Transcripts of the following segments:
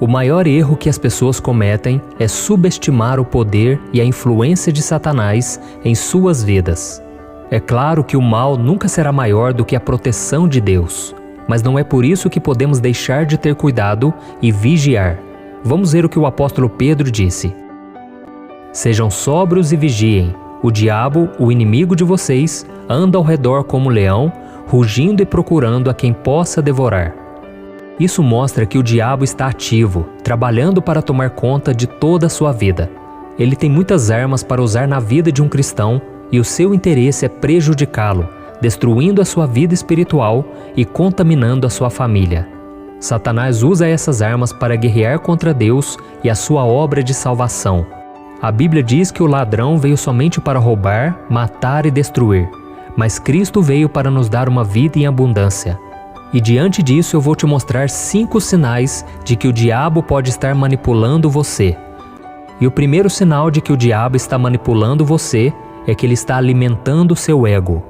O maior erro que as pessoas cometem é subestimar o poder e a influência de Satanás em suas vidas. É claro que o mal nunca será maior do que a proteção de Deus, mas não é por isso que podemos deixar de ter cuidado e vigiar. Vamos ver o que o apóstolo Pedro disse. Sejam sóbrios e vigiem. O diabo, o inimigo de vocês, anda ao redor como um leão, rugindo e procurando a quem possa devorar. Isso mostra que o diabo está ativo, trabalhando para tomar conta de toda a sua vida. Ele tem muitas armas para usar na vida de um cristão e o seu interesse é prejudicá-lo, destruindo a sua vida espiritual e contaminando a sua família. Satanás usa essas armas para guerrear contra Deus e a sua obra de salvação. A Bíblia diz que o ladrão veio somente para roubar, matar e destruir, mas Cristo veio para nos dar uma vida em abundância. E diante disso eu vou te mostrar 5 sinais de que o diabo pode estar manipulando você. E o primeiro sinal de que o diabo está manipulando você é que ele está alimentando o seu ego.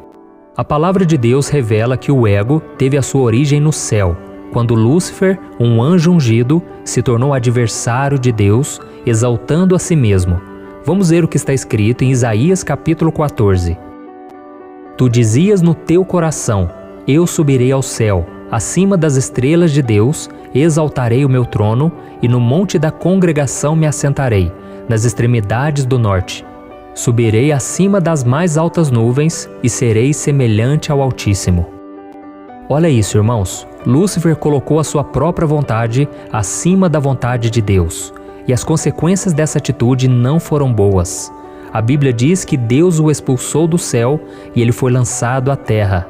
A palavra de Deus revela que o ego teve a sua origem no céu, quando Lúcifer, um anjo ungido, se tornou adversário de Deus, exaltando a si mesmo. Vamos ver o que está escrito em Isaías capítulo 14. Tu dizias no teu coração: eu subirei ao céu, acima das estrelas de Deus, exaltarei o meu trono, e no monte da congregação me assentarei, nas extremidades do norte. Subirei acima das mais altas nuvens, e serei semelhante ao Altíssimo. Olha isso, irmãos. Lúcifer colocou a sua própria vontade acima da vontade de Deus, e as consequências dessa atitude não foram boas. A Bíblia diz que Deus o expulsou do céu e ele foi lançado à terra.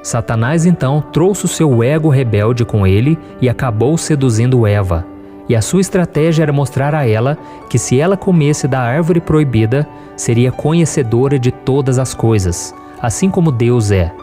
Satanás então trouxe o seu ego rebelde com ele e acabou seduzindo Eva. E a sua estratégia era mostrar a ela que se ela comesse da árvore proibida, seria conhecedora de todas as coisas, assim como Deus é.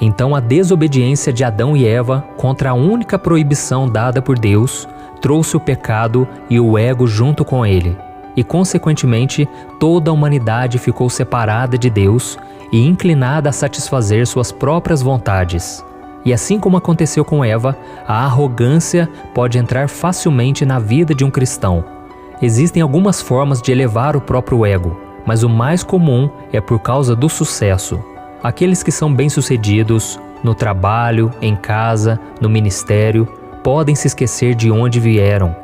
Então a desobediência de Adão e Eva contra a única proibição dada por Deus trouxe o pecado e o ego junto com ele. E consequentemente toda a humanidade ficou separada de Deus e inclinada a satisfazer suas próprias vontades. E assim como aconteceu com Eva, a arrogância pode entrar facilmente na vida de um cristão. Existem algumas formas de elevar o próprio ego, mas o mais comum é por causa do sucesso. Aqueles que são bem-sucedidos no trabalho, em casa, no ministério, podem se esquecer de onde vieram.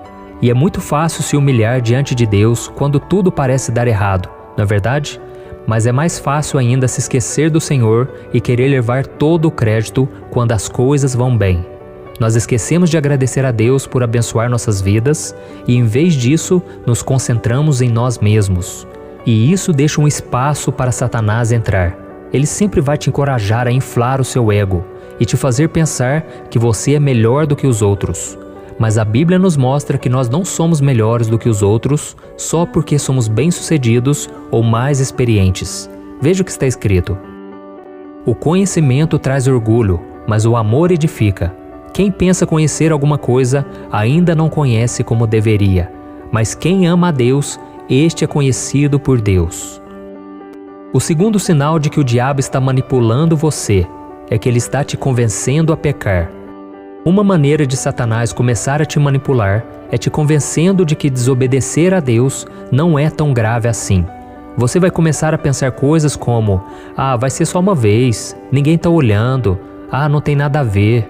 E é muito fácil se humilhar diante de Deus quando tudo parece dar errado, não é verdade? Mas é mais fácil ainda se esquecer do Senhor e querer levar todo o crédito quando as coisas vão bem. Nós esquecemos de agradecer a Deus por abençoar nossas vidas e, em vez disso, nos concentramos em nós mesmos. E isso deixa um espaço para Satanás entrar. Ele sempre vai te encorajar a inflar o seu ego e te fazer pensar que você é melhor do que os outros. Mas a Bíblia nos mostra que nós não somos melhores do que os outros só porque somos bem-sucedidos ou mais experientes. Veja o que está escrito. O conhecimento traz orgulho, mas o amor edifica. Quem pensa conhecer alguma coisa ainda não conhece como deveria, mas quem ama a Deus, este é conhecido por Deus. O segundo sinal de que o diabo está manipulando você é que ele está te convencendo a pecar. Uma maneira de Satanás começar a te manipular é te convencendo de que desobedecer a Deus não é tão grave assim. Você vai começar a pensar coisas como: vai ser só uma vez, ninguém está olhando, não tem nada a ver.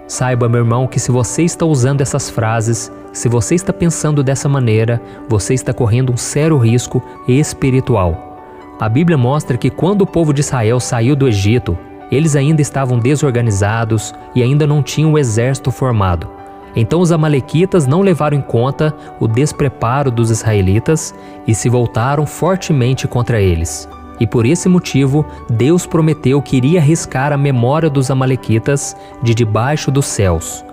Saiba, meu irmão, que se você está usando essas frases, se você está pensando dessa maneira, você está correndo um sério risco espiritual. A Bíblia mostra que quando o povo de Israel saiu do Egito, eles ainda estavam desorganizados e ainda não tinham o exército formado. Então os amalequitas não levaram em conta o despreparo dos israelitas e se voltaram fortemente contra eles. E por esse motivo, Deus prometeu que iria riscar a memória dos amalequitas de debaixo dos céus.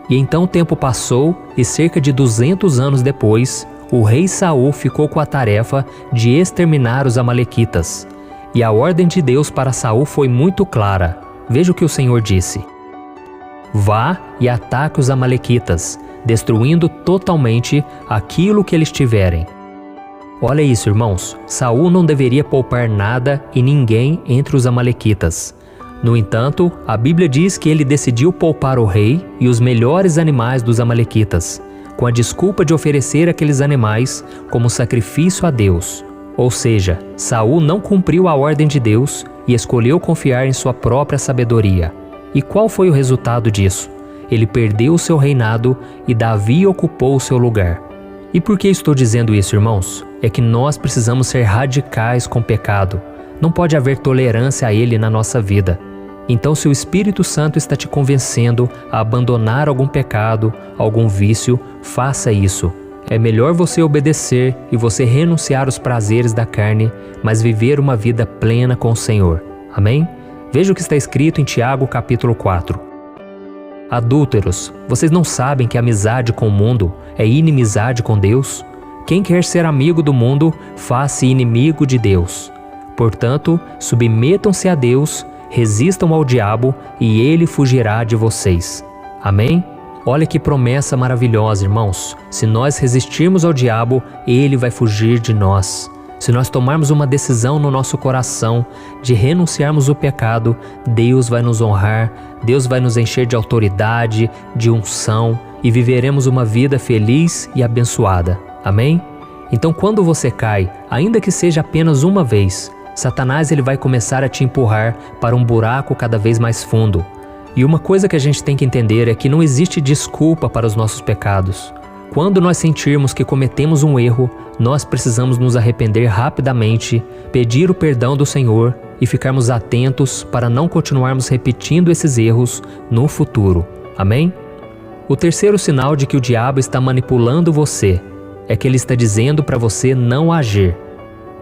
E então o tempo passou e cerca de 200 anos depois, o rei Saul ficou com a tarefa de exterminar os amalequitas. E a ordem de Deus para Saul foi muito clara. Veja o que o Senhor disse: vá e ataque os amalequitas, destruindo totalmente aquilo que eles tiverem. Olha isso, irmãos. Saul não deveria poupar nada e ninguém entre os amalequitas. No entanto, a Bíblia diz que ele decidiu poupar o rei e os melhores animais dos amalequitas. com a desculpa de oferecer aqueles animais como sacrifício a Deus. Ou seja, Saul não cumpriu a ordem de Deus e escolheu confiar em sua própria sabedoria. E qual foi o resultado disso? Ele perdeu o seu reinado e Davi ocupou o seu lugar. E por que estou dizendo isso, irmãos? É que nós precisamos ser radicais com o pecado. Não pode haver tolerância a ele na nossa vida. Então, se o Espírito Santo está te convencendo a abandonar algum pecado, algum vício, faça isso. É melhor você obedecer e você renunciar aos prazeres da carne, mas viver uma vida plena com o Senhor. Amém? Veja o que está escrito em Tiago capítulo 4. Adúlteros, vocês não sabem que amizade com o mundo é inimizade com Deus? Quem quer ser amigo do mundo, faz-se inimigo de Deus. Portanto, submetam-se a Deus, resistam ao diabo e ele fugirá de vocês. Amém? Olha que promessa maravilhosa, irmãos. Se nós resistirmos ao diabo, ele vai fugir de nós. Se nós tomarmos uma decisão no nosso coração de renunciarmos ao pecado, Deus vai nos honrar, Deus vai nos encher de autoridade, de unção e viveremos uma vida feliz e abençoada. Amém? Então, quando você cai, ainda que seja apenas uma vez, Satanás ele vai começar a te empurrar para um buraco cada vez mais fundo. E uma coisa que a gente tem que entender é que não existe desculpa para os nossos pecados. Quando nós sentirmos que cometemos um erro, nós precisamos nos arrepender rapidamente, pedir o perdão do Senhor e ficarmos atentos para não continuarmos repetindo esses erros no futuro. Amém? O terceiro sinal de que o diabo está manipulando você é que ele está dizendo para você não agir.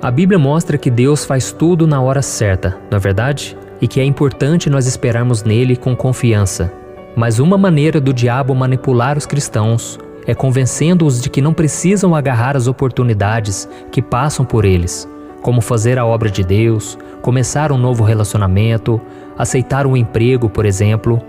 A Bíblia mostra que Deus faz tudo na hora certa, não é verdade? E que é importante nós esperarmos nele com confiança. Mas uma maneira do diabo manipular os cristãos é convencendo-os de que não precisam agarrar as oportunidades que passam por eles, como fazer a obra de Deus, começar um novo relacionamento, aceitar um emprego, por exemplo.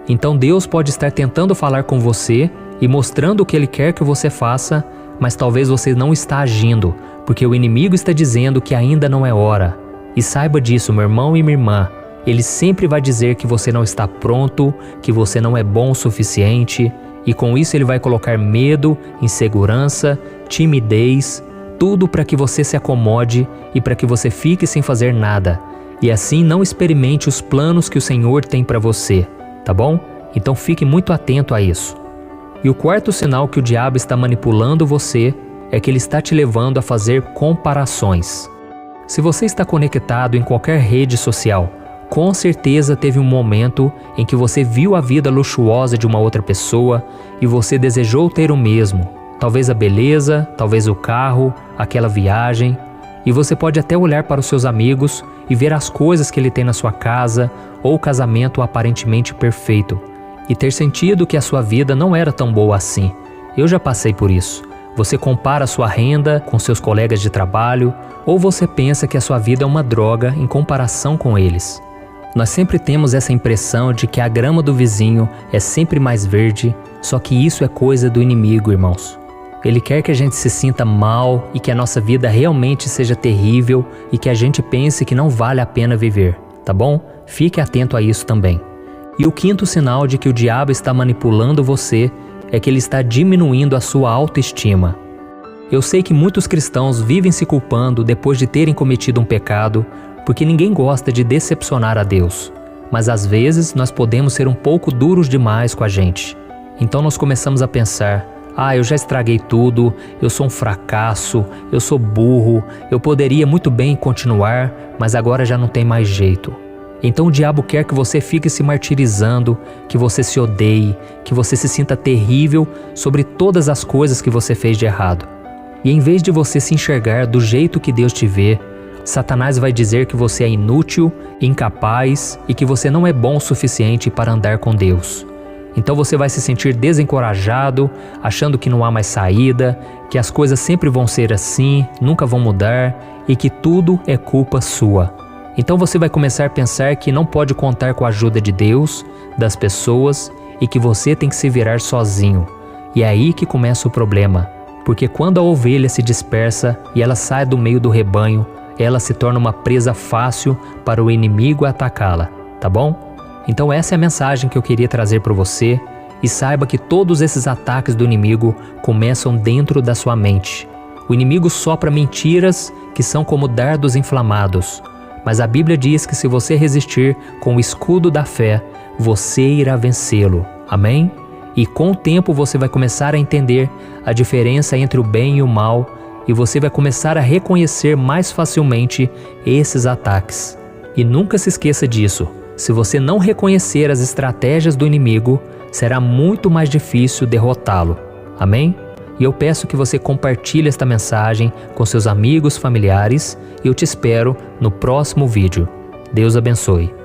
Então Deus pode estar tentando falar com você e mostrando o que Ele quer que você faça, mas talvez você não está agindo, porque o inimigo está dizendo que ainda não é hora. E saiba disso, meu irmão e minha irmã, ele sempre vai dizer que você não está pronto, que você não é bom o suficiente, e com isso ele vai colocar medo, insegurança, timidez, tudo para que você se acomode e para que você fique sem fazer nada, e assim não experimente os planos que o Senhor tem para você, tá bom? Então fique muito atento a isso. E o quarto sinal que o diabo está manipulando você é que ele está te levando a fazer comparações. Se você está conectado em qualquer rede social, com certeza teve um momento em que você viu a vida luxuosa de uma outra pessoa e você desejou ter o mesmo. Talvez a beleza, talvez o carro, aquela viagem. E você pode até olhar para os seus amigos e ver as coisas que ele tem na sua casa ou o casamento aparentemente perfeito. E ter sentido que a sua vida não era tão boa assim. Eu já passei por isso. Você compara a sua renda com seus colegas de trabalho ou você pensa que a sua vida é uma droga em comparação com eles. Nós sempre temos essa impressão de que a grama do vizinho é sempre mais verde, só que isso é coisa do inimigo, irmãos. Ele quer que a gente se sinta mal e que a nossa vida realmente seja terrível e que a gente pense que não vale a pena viver, tá bom? Fique atento a isso também. E o quinto sinal de que o diabo está manipulando você é que ele está diminuindo a sua autoestima. Eu sei que muitos cristãos vivem se culpando depois de terem cometido um pecado, porque ninguém gosta de decepcionar a Deus. Mas às vezes nós podemos ser um pouco duros demais com a gente. Então nós começamos a pensar: eu já estraguei tudo, eu sou um fracasso, eu sou burro, eu poderia muito bem continuar, mas agora já não tem mais jeito. Então o diabo quer que você fique se martirizando, que você se odeie, que você se sinta terrível sobre todas as coisas que você fez de errado. E em vez de você se enxergar do jeito que Deus te vê, Satanás vai dizer que você é inútil, incapaz e que você não é bom o suficiente para andar com Deus. Então você vai se sentir desencorajado, achando que não há mais saída, que as coisas sempre vão ser assim, nunca vão mudar e que tudo é culpa sua. Então você vai começar a pensar que não pode contar com a ajuda de Deus, das pessoas e que você tem que se virar sozinho. E é aí que começa o problema, porque quando a ovelha se dispersa e ela sai do meio do rebanho, ela se torna uma presa fácil para o inimigo atacá-la, tá bom? Então essa é a mensagem que eu queria trazer para você. E saiba que todos esses ataques do inimigo começam dentro da sua mente. O inimigo sopra mentiras que são como dardos inflamados. Mas a Bíblia diz que se você resistir com o escudo da fé, você irá vencê-lo. Amém? E com o tempo você vai começar a entender a diferença entre o bem e o mal, e você vai começar a reconhecer mais facilmente esses ataques. E nunca se esqueça disso. Se você não reconhecer as estratégias do inimigo, será muito mais difícil derrotá-lo. Amém? E eu peço que você compartilhe esta mensagem com seus amigos, familiares, e eu te espero no próximo vídeo. Deus abençoe.